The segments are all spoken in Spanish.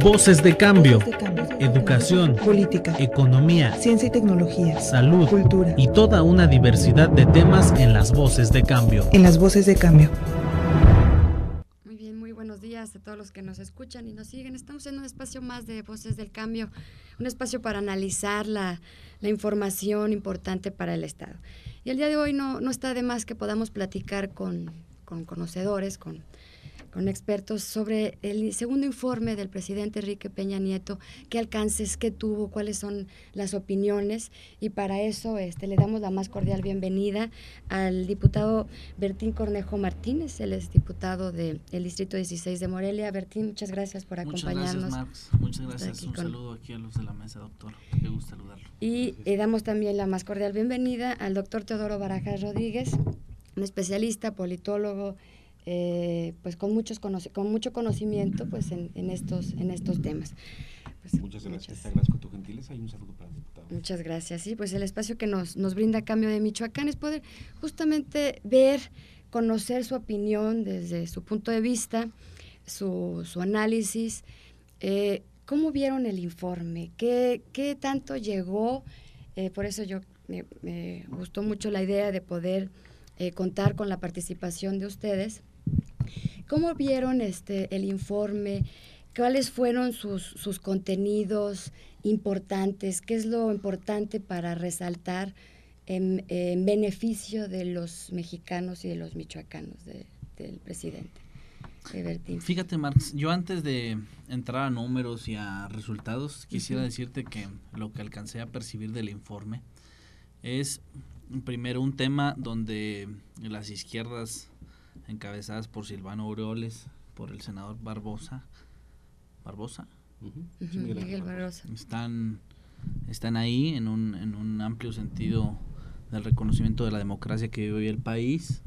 Voces de cambio. Voces de cambio. Educación, Política, economía, ciencia y tecnología, salud, cultura. y toda una diversidad de temas en las Voces de Cambio. En las Voces de Cambio. Muy bien, muy buenos días a todos los que nos escuchan y nos siguen. Estamos en un espacio más de Voces del Cambio, un espacio para analizar la información importante para el Estado. Y el día de hoy no está de más que podamos platicar con conocedores, con expertos sobre el segundo informe del presidente Enrique Peña Nieto, qué alcances, qué tuvo, cuáles son las opiniones, y para eso le damos la más cordial bienvenida al diputado Bertín Cornejo Martínez. Él es diputado del Distrito 16 de Morelia. Bertín, muchas gracias por acompañarnos. Muchas gracias, Marx. Muchas gracias. Un saludo aquí a los de la mesa, doctor. Qué gusto saludarlo. Y damos también la más cordial bienvenida al doctor Teodoro Barajas Rodríguez, un especialista, politólogo, pues con mucho conocimiento pues en estos temas. Pues, muchas gracias, te agradezco tu gentileza y un saludo para el diputado. Muchas gracias. Sí, pues el espacio que nos brinda Cambio de Michoacán es poder justamente ver, conocer su opinión desde su punto de vista, su análisis. ¿Cómo vieron el informe? ¿Qué tanto llegó? Por eso me gustó mucho la idea de poder contar con la participación de ustedes. ¿Cómo vieron el informe? ¿Cuáles fueron sus contenidos importantes? ¿Qué es lo importante para resaltar en beneficio de los mexicanos y de los michoacanos del presidente? Bertín. Fíjate, Marx, yo antes de entrar a números y a resultados, quisiera decirte que lo que alcancé a percibir del informe es, primero, un tema donde las izquierdas, encabezadas por Silvano Aureoles, por el senador Barbosa, Miguel Barbosa, están ahí en un amplio sentido del reconocimiento de la democracia que vive hoy el país.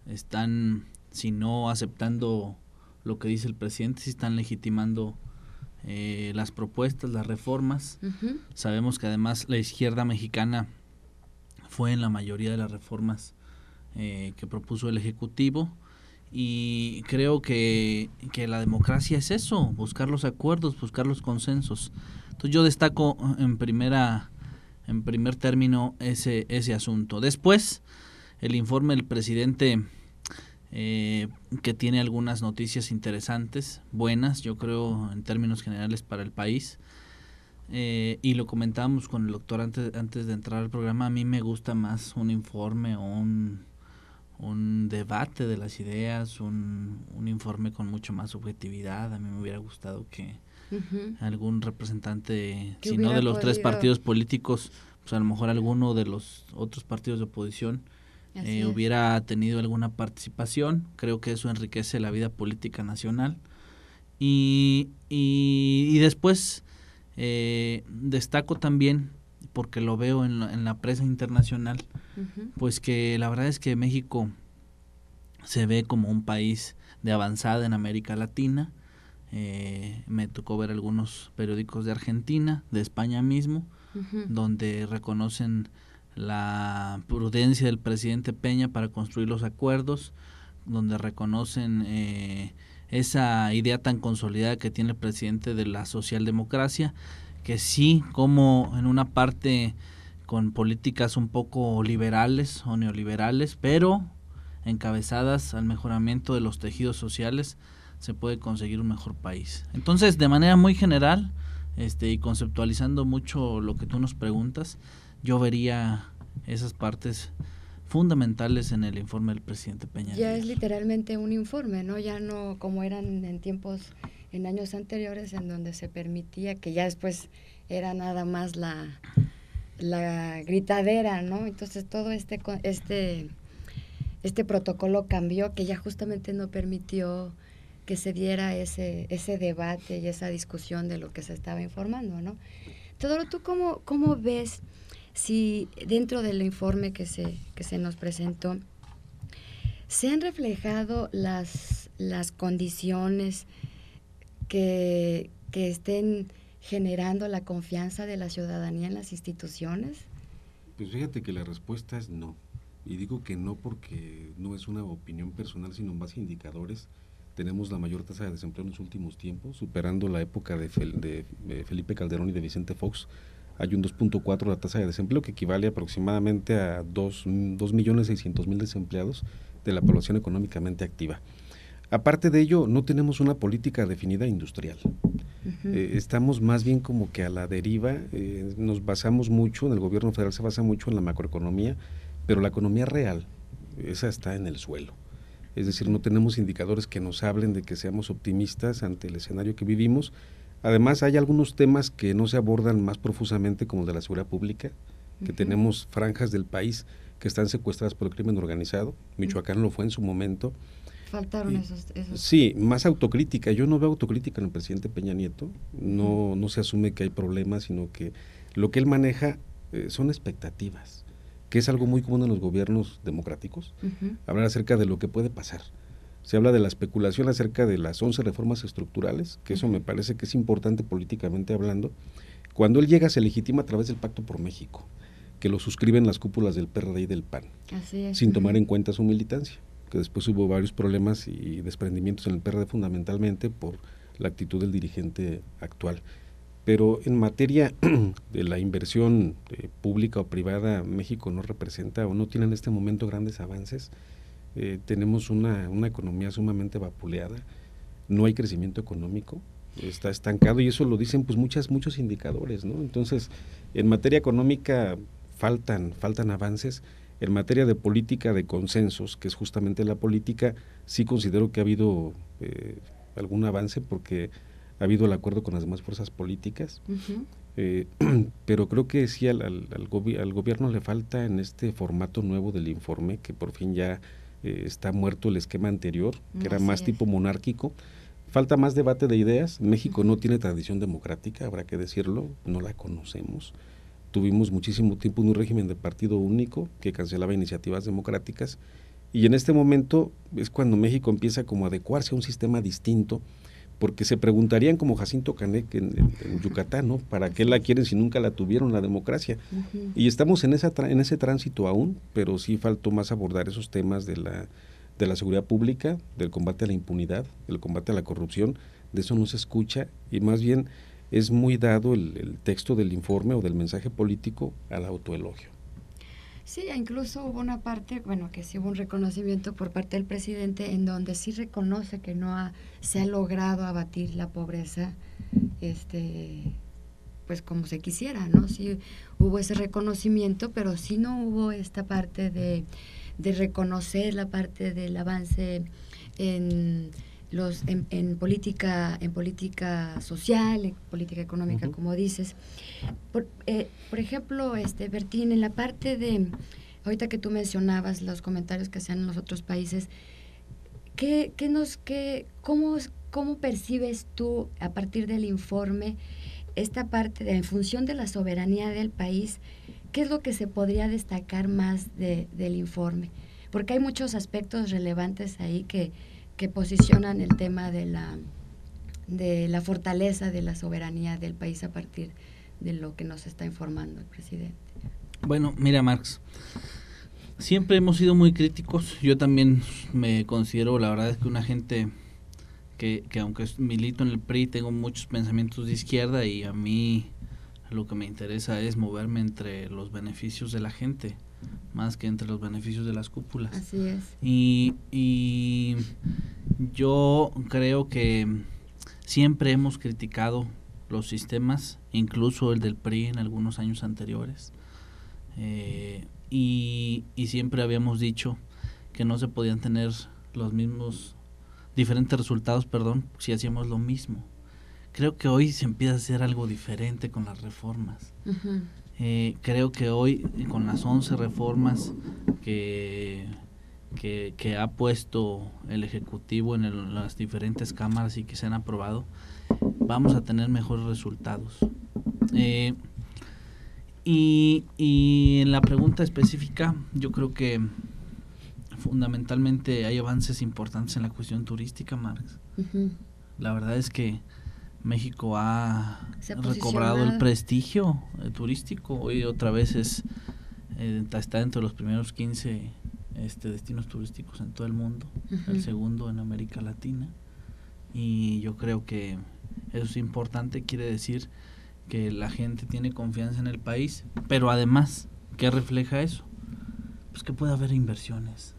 Están, si no aceptando lo que dice el presidente, si están legitimando las propuestas, las reformas. Sabemos que además la izquierda mexicana fue en la mayoría de las reformas que propuso el Ejecutivo, y creo que la democracia es eso, buscar los acuerdos, buscar los consensos. Entonces yo destaco en primer término ese asunto. Después, el informe del presidente, que tiene algunas noticias interesantes, buenas, yo creo, en términos generales para el país. Y lo comentábamos con el doctor antes de entrar al programa. A mí me gusta más un informe o un debate de las ideas, un informe con mucho más objetividad. A mí me hubiera gustado que algún representante, si no de los tres partidos políticos, pues a lo mejor alguno de los otros partidos de oposición hubiera tenido alguna participación. Creo que eso enriquece la vida política nacional. Y después destaco también, porque lo veo en la prensa internacional, pues que la verdad es que México se ve como un país de avanzada en América Latina. Me tocó ver algunos periódicos de Argentina, de España mismo, donde reconocen la prudencia del presidente Peña para construir los acuerdos, donde reconocen esa idea tan consolidada que tiene el presidente de la socialdemocracia, que sí, como en una parte con políticas un poco liberales o neoliberales, pero encabezadas al mejoramiento de los tejidos sociales, se puede conseguir un mejor país. Entonces, de manera muy general, y conceptualizando mucho lo que tú nos preguntas, yo vería esas partes fundamentales en el informe del presidente Peña. Ya es literalmente un informe, ¿no? Ya no como eran en años anteriores, en donde se permitía, que ya después era nada más la gritadera, ¿no? Entonces todo este protocolo cambió, que ya justamente no permitió que se diera ese debate y esa discusión de lo que se estaba informando, ¿no? Teodoro, ¿tú cómo ves si dentro del informe que se nos presentó se han reflejado las condiciones que estén generando la confianza de la ciudadanía en las instituciones? Pues fíjate que la respuesta es no. Y digo que no porque no es una opinión personal, sino en base a indicadores tenemos la mayor tasa de desempleo en los últimos tiempos, superando la época de Felipe Calderón y de Vicente Fox. Hay un 2.4 la tasa de desempleo, que equivale aproximadamente a 2.600.000 desempleados de la población económicamente activa. Aparte de ello, no tenemos una política definida industrial. Estamos más bien como que a la deriva, nos basamos mucho, en el gobierno federal se basa mucho en la macroeconomía, pero la economía real, esa está en el suelo. Es decir, no tenemos indicadores que nos hablen de que seamos optimistas ante el escenario que vivimos. Además, hay algunos temas que no se abordan más profusamente, como el de la seguridad pública, que tenemos franjas del país que están secuestradas por el crimen organizado. Michoacán lo fue en su momento. Faltaron esos. Sí, más autocrítica. Yo no veo autocrítica en el presidente Peña Nieto. No se asume que hay problemas, sino que lo que él maneja son expectativas, que es algo muy común en los gobiernos democráticos. Hablar acerca de lo que puede pasar. Se habla de la especulación acerca de las 11 reformas estructurales, que eso me parece que es importante políticamente hablando. Cuando él llega, se legitima a través del Pacto por México, que lo suscriben las cúpulas del PRD y del PAN, Así es. sin tomar en cuenta su militancia, que después hubo varios problemas y desprendimientos en el PRD, fundamentalmente por la actitud del dirigente actual. Pero en materia de la inversión pública o privada, México no representa o no tiene en este momento grandes avances. Tenemos una economía sumamente vapuleada, no hay crecimiento económico, está estancado, y eso lo dicen pues muchos indicadores, ¿no? Entonces, en materia económica faltan avances. En materia de política de consensos, que es justamente la política, sí considero que ha habido algún avance, porque ha habido el acuerdo con las demás fuerzas políticas, pero creo que sí al gobierno le falta en este formato nuevo del informe, que por fin ya está muerto el esquema anterior, que era más tipo monárquico. Falta más debate de ideas. México no tiene tradición democrática, habrá que decirlo, no la conocemos. Tuvimos muchísimo tiempo un régimen de partido único que cancelaba iniciativas democráticas, y en este momento es cuando México empieza como a adecuarse a un sistema distinto, porque se preguntarían como Jacinto Canek en Yucatán, ¿no? ¿Para qué la quieren si nunca la tuvieron, la democracia? Y estamos en ese tránsito aún, pero sí faltó más abordar esos temas de la seguridad pública, del combate a la impunidad, del combate a la corrupción. De eso no se escucha, y más bien es muy dado el texto del informe o del mensaje político al autoelogio. Sí, incluso hubo una parte, que sí hubo un reconocimiento por parte del presidente, en donde sí reconoce que se ha logrado abatir la pobreza, pues como se quisiera, ¿no? Sí hubo ese reconocimiento, pero sí no hubo esta parte de reconocer la parte del avance en política social, en política económica, como dices. Por ejemplo, Bertín, en la parte de, ahorita que tú mencionabas los comentarios que hacían en los otros países, ¿cómo percibes tú, a partir del informe, esta parte en función de la soberanía del país? ¿Qué es lo que se podría destacar más del informe? Porque hay muchos aspectos relevantes ahí que posicionan el tema de la fortaleza de la soberanía del país a partir de lo que nos está informando el presidente. Bueno, mira, Marx, siempre hemos sido muy críticos. Yo también me considero, la verdad es que una gente que aunque milito en el PRI, tengo muchos pensamientos de izquierda, y a mí lo que me interesa es moverme entre los beneficios de la gente, más que entre los beneficios de las cúpulas. Así es. Y yo creo que siempre hemos criticado los sistemas, incluso el del PRI en algunos años anteriores, y siempre habíamos dicho que no se podían tener diferentes resultados, si hacíamos lo mismo. Creo que hoy se empieza a hacer algo diferente con las reformas. Creo que hoy, con las 11 reformas que ha puesto el Ejecutivo en las diferentes cámaras y que se han aprobado, vamos a tener mejores resultados. Y en la pregunta específica, yo creo que fundamentalmente hay avances importantes en la cuestión turística, Marx. La verdad es que México ha recobrado el prestigio turístico. Hoy otra vez está entre los primeros 15 destinos turísticos en todo el mundo, el segundo en América Latina. y yo creo que eso es importante, quiere decir que la gente tiene confianza en el país, pero además, ¿qué refleja eso? Pues que puede haber inversiones.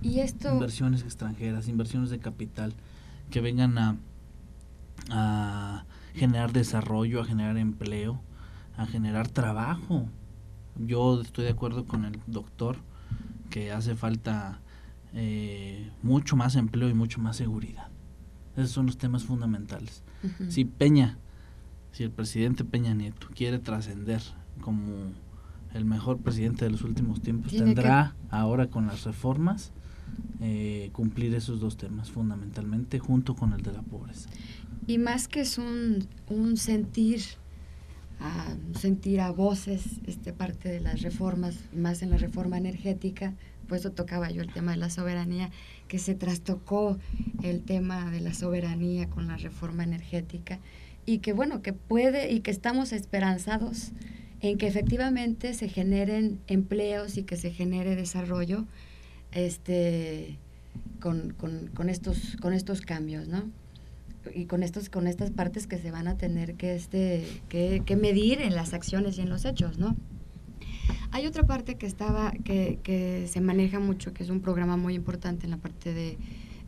Y esto... Inversiones extranjeras, inversiones de capital, que vengan a generar desarrollo, a generar empleo, a generar trabajo. Yo estoy de acuerdo con el doctor que hace falta mucho más empleo y mucho más seguridad. Esos son los temas fundamentales. Uh-huh. Si el presidente Peña Nieto quiere trascender como el mejor presidente de los últimos tiempos, tendrá ahora con las reformas cumplir esos dos temas fundamentalmente, junto con el de la pobreza. Y más que es un sentir a voces parte de las reformas, más en la reforma energética, por eso tocaba yo el tema de la soberanía, que se trastocó el tema de la soberanía con la reforma energética, y que bueno, que puede, y que estamos esperanzados en que efectivamente se generen empleos y que se genere desarrollo con estos cambios, ¿no? Y con estas partes que se van a tener que medir en las acciones y en los hechos, ¿no? Hay otra parte que se maneja mucho, que es un programa muy importante en la parte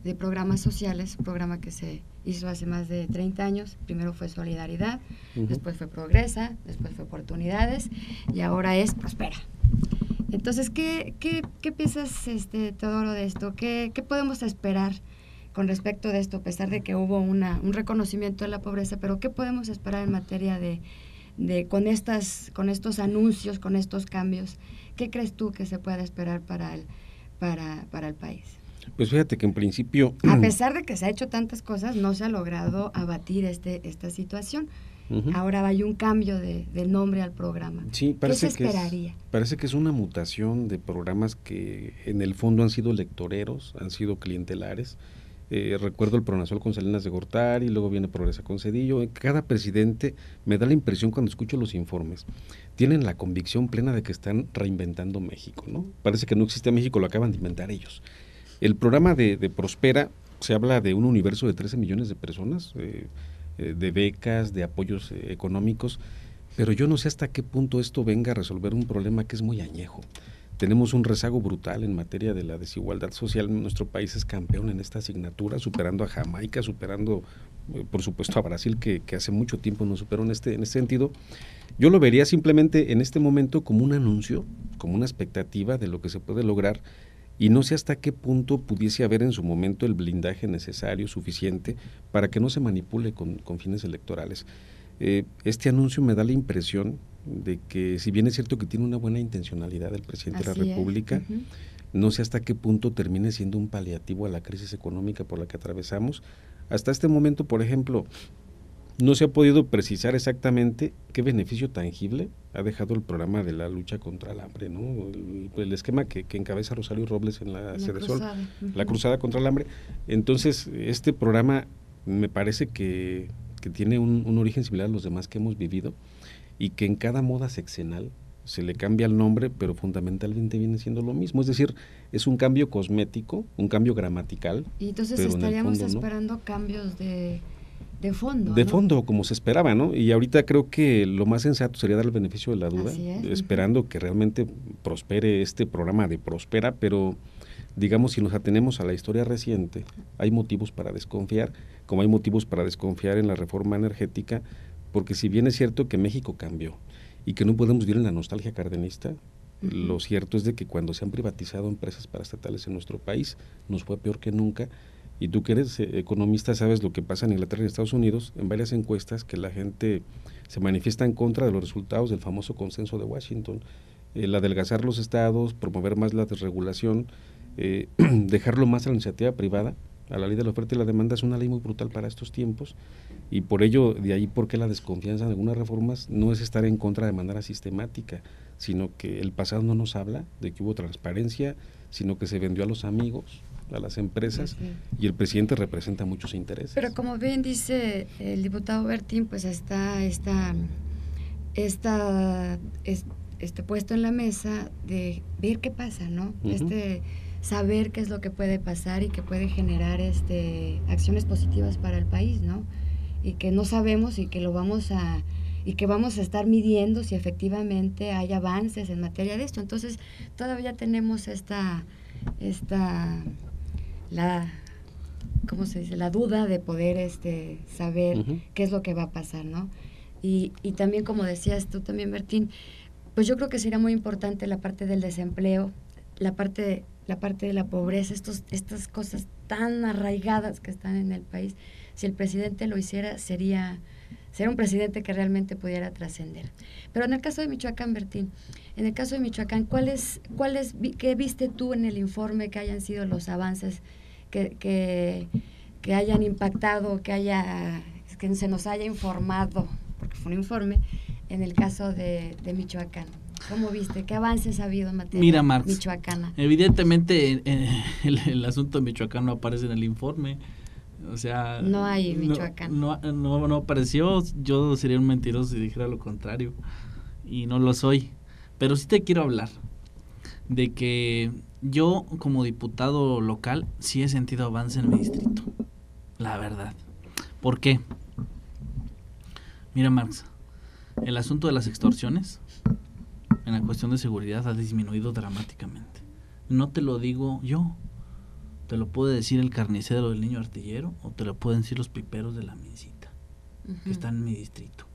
de programas sociales, un programa que se hizo hace más de 30 años. Primero fue Solidaridad, uh-huh. Después fue Progresa, después fue Oportunidades y ahora es Prospera. Entonces, ¿qué piensas, Teodoro, de esto? ¿Qué podemos esperar con respecto de esto, a pesar de que hubo un reconocimiento de la pobreza, pero qué podemos esperar en materia de con estos anuncios, con estos cambios? ¿Qué crees tú que se pueda esperar para el país? Pues fíjate que en principio... A pesar de que se ha hecho tantas cosas, no se ha logrado abatir esta situación. Uh-huh. Ahora hay un cambio de nombre al programa. Sí, parece ¿Qué se esperaría? Parece que es una mutación de programas que en el fondo han sido electoreros, han sido clientelares. Recuerdo el Pronasol con Salinas de Gortari, luego viene Progresa con Zedillo. Cada presidente, me da la impresión cuando escucho los informes, tienen la convicción plena de que están reinventando México, ¿no? Parece que no existe México, lo acaban de inventar ellos. El programa de Prospera, se habla de un universo de 13 millones de personas, de becas, de apoyos económicos, pero yo no sé hasta qué punto esto venga a resolver un problema que es muy añejo. Tenemos un rezago brutal en materia de la desigualdad social. Nuestro país es campeón en esta asignatura, superando a Jamaica, superando, por supuesto, a Brasil, que hace mucho tiempo nos superó en este sentido. Yo lo vería simplemente en este momento como un anuncio, como una expectativa de lo que se puede lograr, y no sé hasta qué punto pudiese haber en su momento el blindaje necesario, suficiente, para que no se manipule con fines electorales. Este anuncio me da la impresión de que, si bien es cierto que tiene una buena intencionalidad el presidente de la República, uh-huh. No sé hasta qué punto termine siendo un paliativo a la crisis económica por la que atravesamos. Hasta este momento, por ejemplo, no se ha podido precisar exactamente qué beneficio tangible ha dejado el programa de la lucha contra el hambre, ¿no? El esquema que encabeza Rosario Robles en la Sedesol, uh-huh. La cruzada contra el hambre. Entonces, este programa me parece que tiene un origen similar a los demás que hemos vivido, y que en cada moda sexenal se le cambia el nombre, pero fundamentalmente viene siendo lo mismo. Es decir, es un cambio cosmético, un cambio gramatical. Y entonces estaríamos esperando cambios de fondo. De fondo, como se esperaba, ¿no? Y ahorita creo que lo más sensato sería dar el beneficio de la duda, esperando uh-huh. que realmente prospere este programa de Prospera, pero digamos, si nos atenemos a la historia reciente, hay motivos para desconfiar, como hay motivos para desconfiar en la reforma energética, porque si bien es cierto que México cambió y que no podemos vivir en la nostalgia cardenista, uh-huh. Lo cierto es de que cuando se han privatizado empresas paraestatales en nuestro país, nos fue peor que nunca. Y tú que eres economista sabes lo que pasa en Inglaterra y en Estados Unidos, en varias encuestas, que la gente se manifiesta en contra de los resultados del famoso consenso de Washington. El adelgazar los estados, promover más la desregulación, dejarlo más a la iniciativa privada, a la ley de la oferta y la demanda, es una ley muy brutal para estos tiempos, y por ello, de ahí porque la desconfianza en algunas reformas no es estar en contra de manera sistemática, sino que el pasado no nos habla de que hubo transparencia, sino que se vendió a los amigos, a las empresas, y el presidente representa muchos intereses. Pero como bien dice el diputado Bertín, pues está puesto en la mesa de ver qué pasa, ¿no? Uh-huh. saber qué es lo que puede pasar y que puede generar acciones positivas para el país, ¿no? Y que no sabemos y que vamos a estar midiendo si efectivamente hay avances en materia de esto. Entonces, todavía tenemos ¿cómo se dice? La duda de poder saber qué es lo que va a pasar, ¿no? Y también, como decías tú también, Bertín, pues yo creo que sería muy importante la parte del desempleo, la parte de la pobreza, estas cosas tan arraigadas que están en el país. Si el presidente lo hiciera, sería un presidente que realmente pudiera trascender. Pero en el caso de Michoacán, Bertín, ¿qué viste tú en el informe que hayan sido los avances que hayan impactado, que se nos haya informado, porque fue un informe, en el caso de Michoacán? ¿Cómo viste? ¿Qué avances ha habido en materia michoacana? Evidentemente el asunto de Michoacán no aparece en el informe. O sea, no hay Michoacán. No apareció. Yo sería un mentiroso si dijera lo contrario. Y no lo soy. Pero sí te quiero hablar de que yo, como diputado local, sí he sentido avance en mi distrito. La verdad. ¿Por qué? Mira, Marx, el asunto de las extorsiones en la cuestión de seguridad ha disminuido dramáticamente. No te lo digo yo. Te lo puede decir el carnicero del Niño Artillero, o te lo pueden decir los piperos de la Mincita, que están en mi distrito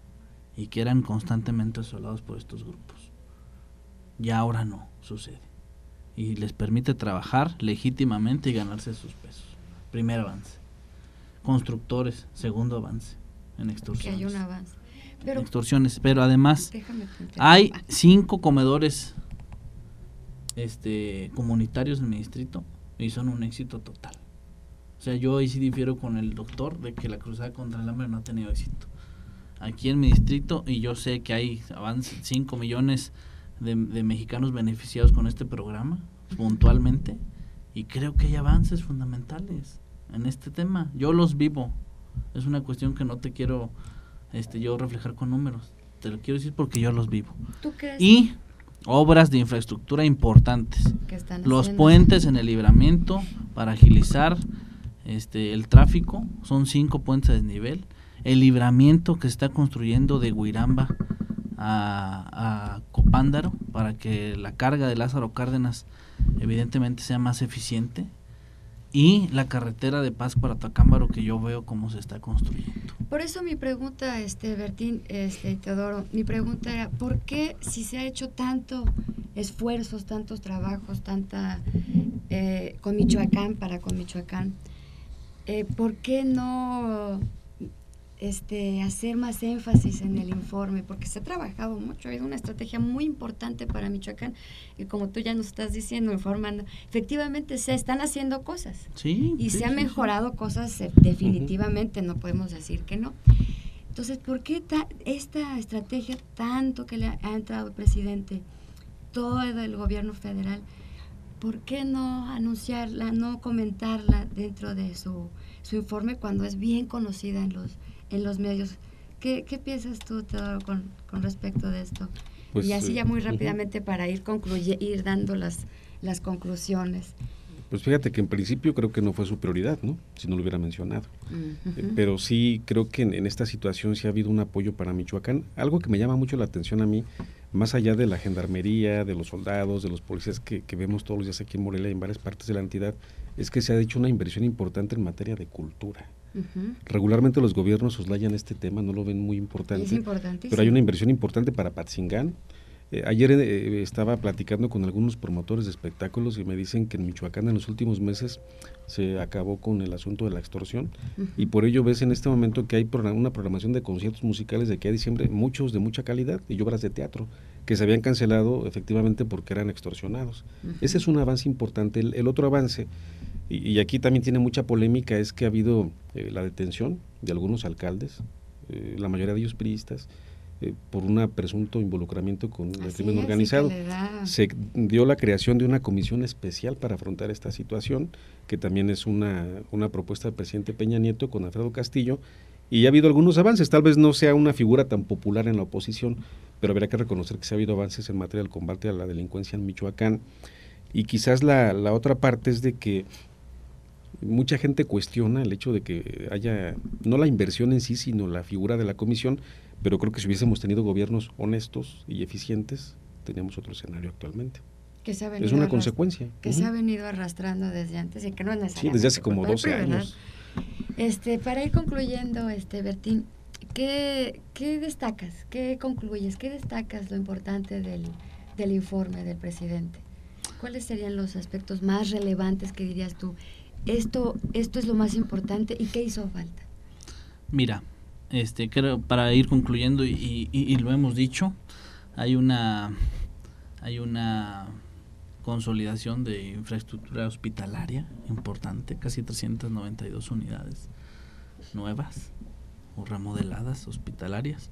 y que eran constantemente asolados por estos grupos. Ya ahora no sucede y les permite trabajar legítimamente y ganarse sus pesos. Primer avance. Constructores, segundo avance en extorsiones. Que hay un avance. Extorsiones, pero además hay 5 comedores comunitarios en mi distrito y son un éxito total. O sea, yo ahí sí difiero con el doctor de que la cruzada contra el hambre no ha tenido éxito. Aquí en mi distrito, y yo sé que hay 5 millones de mexicanos beneficiados con este programa, puntualmente, y creo que hay avances fundamentales en este tema. Yo los vivo. Es una cuestión que no te quiero yo reflejar con números. Te lo quiero decir porque yo los vivo. ¿Tú crees? Y obras de infraestructura importantes. Los puentes en el libramiento para agilizar el tráfico, son 5 puentes de desnivel. El libramiento que se está construyendo de Guiramba a Copándaro para que la carga de Lázaro Cárdenas evidentemente sea más eficiente. Y la carretera de Pátzcuaro a Tacámbaro, que yo veo cómo se está construyendo. Por eso mi pregunta, Bertín, Teodoro, mi pregunta era, ¿por qué si se ha hecho tanto esfuerzos, tantos trabajos, con Michoacán, ¿por qué no hacer más énfasis en el informe? Porque se ha trabajado mucho, ha habido una estrategia muy importante para Michoacán y como tú ya nos estás diciendo, informando, efectivamente se están haciendo cosas. Sí, y se han mejorado cosas definitivamente, no podemos decir que no. Entonces, ¿por qué esta estrategia tanto que le ha entrado el presidente, todo el gobierno federal? ¿Por qué no anunciarla, no comentarla dentro de su informe cuando es bien conocida en los medios? ¿Qué piensas tú, Teodoro, con respecto de esto? Pues, y así ya muy rápidamente para ir dando las conclusiones. Pues fíjate que en principio creo que no fue su prioridad, ¿no? Si no lo hubiera mencionado. Pero sí creo que en esta situación sí ha habido un apoyo para Michoacán. Algo que me llama mucho la atención a mí, más allá de la gendarmería, de los soldados, de los policías que vemos todos los días aquí en Morelia y en varias partes de la entidad, es que se ha hecho una inversión importante en materia de cultura. Regularmente los gobiernos soslayan este tema, no lo ven muy importante. Es importantísimo. Pero hay una inversión importante para Patzingán. Ayer estaba platicando con algunos promotores de espectáculos y me dicen que en Michoacán en los últimos meses se acabó con el asunto de la extorsión y por ello ves en este momento que hay una programación de conciertos musicales de aquí a diciembre, muchos de mucha calidad y obras de teatro que se habían cancelado efectivamente porque eran extorsionados. Ese es un avance importante. El otro avance, y aquí también tiene mucha polémica, es que ha habido la detención de algunos alcaldes, la mayoría de ellos priistas, por un presunto involucramiento con el crimen organizado. Se dio la creación de una comisión especial para afrontar esta situación, que también es una propuesta del presidente Peña Nieto con Alfredo Castillo, y ha habido algunos avances. Tal vez no sea una figura tan popular en la oposición, pero habrá que reconocer que se ha habido avances en materia del combate a la delincuencia en Michoacán. Y quizás la otra parte es de que mucha gente cuestiona el hecho de que haya, no la inversión en sí, sino la figura de la comisión, pero creo que si hubiésemos tenido gobiernos honestos y eficientes, teníamos otro escenario actualmente. Que se ha venido es una consecuencia. Que se ha venido arrastrando desde antes y que no es necesario. Sí, desde hace como 12 años. Para ir concluyendo, Bertín, ¿qué destacas? ¿Qué concluyes? ¿Qué destacas lo importante del informe del presidente? ¿Cuáles serían los aspectos más relevantes que dirías tú? Esto es lo más importante y ¿qué hizo falta? Mira, creo, para ir concluyendo y lo hemos dicho, hay una consolidación de infraestructura hospitalaria importante, casi 392 unidades nuevas o remodeladas hospitalarias.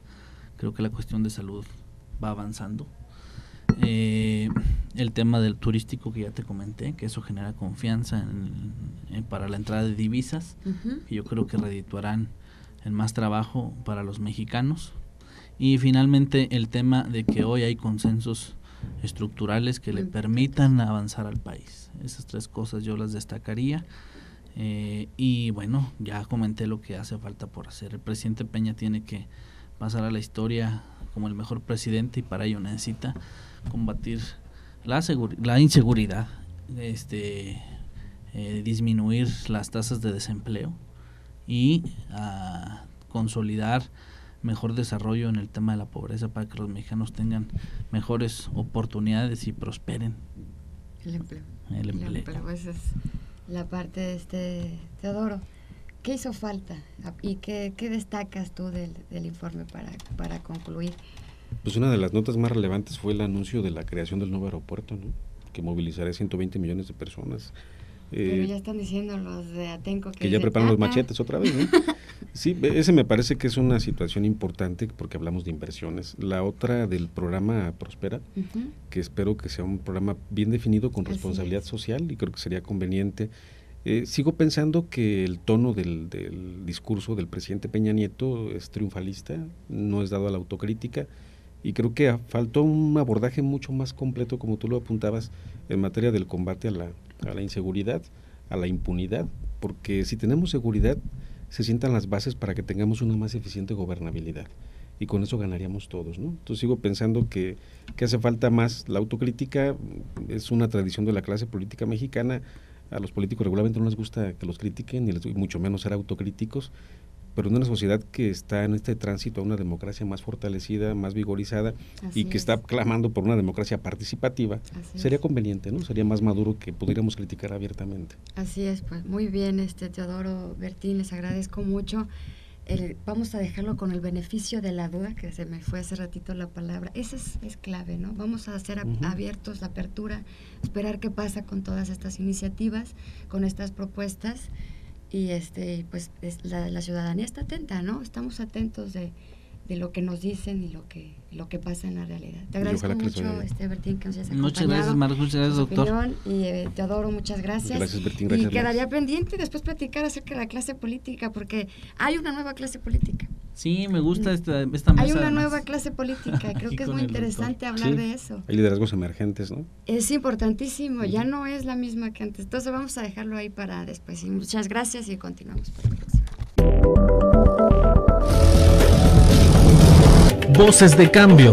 Creo que la cuestión de salud va avanzando. El tema del turístico que ya te comenté, que eso genera confianza para la entrada de divisas, que yo creo que redituarán en más trabajo para los mexicanos. Y finalmente el tema de que hoy hay consensos estructurales que le permitan avanzar al país. Esas tres cosas yo las destacaría. Y bueno, ya comenté lo que hace falta por hacer. El presidente Peña tiene que pasar a la historia como el mejor presidente y para ello necesita combatir la inseguridad, disminuir las tasas de desempleo y consolidar mejor desarrollo en el tema de la pobreza para que los mexicanos tengan mejores oportunidades y prosperen. El empleo. Esa es la parte de Teodoro. ¿Qué hizo falta y qué destacas tú del informe para concluir? Pues una de las notas más relevantes fue el anuncio de la creación del nuevo aeropuerto, ¿no? Que movilizará 120 millones de personas. Pero ya están diciendo los de Atenco que ya preparan los machetes otra vez, ¿no? Sí, ese me parece que es una situación importante porque hablamos de inversiones. La otra del programa Prospera, que espero que sea un programa bien definido con responsabilidad social y creo que sería conveniente. Sigo pensando que el tono del discurso del presidente Peña Nieto es triunfalista, no es dado a la autocrítica y creo que faltó un abordaje mucho más completo, como tú lo apuntabas, en materia del combate a la inseguridad, a la impunidad, porque si tenemos seguridad se sientan las bases para que tengamos una más eficiente gobernabilidad y con eso ganaríamos todos, ¿no? Entonces sigo pensando que hace falta más la autocrítica, es una tradición de la clase política mexicana. A los políticos regularmente no les gusta que los critiquen, y mucho menos ser autocríticos, pero en una sociedad que está en este tránsito a una democracia más fortalecida, más vigorizada, y que está clamando por una democracia participativa, sería conveniente, ¿no? Sería más maduro que pudiéramos criticar abiertamente. Así es, pues muy bien, Teodoro, Bertín, les agradezco mucho. Vamos a dejarlo con el beneficio de la duda, que se me fue hace ratito la palabra. Esa es clave, ¿no? Vamos a hacer abiertos la apertura, esperar qué pasa con todas estas iniciativas, con estas propuestas y pues la ciudadanía está atenta, ¿no? Estamos atentos de lo que nos dicen y lo que pasa en la realidad. Te agradezco mucho, Bertín, que nos hayas acompañado. Muchas gracias, Marcos, muchas gracias, doctor. Y Teodoro, muchas gracias. Gracias, Bertín, gracias. Y quedaría pendiente después platicar acerca de la clase política, porque hay una nueva clase política. Sí, me gusta esta mesa. Hay una nueva clase política, creo que es muy interesante hablar de eso. Hay liderazgos emergentes, ¿no? Es importantísimo, ya no es la misma que antes. Entonces vamos a dejarlo ahí para después. Y muchas gracias y continuamos para la próxima. Voces de cambio.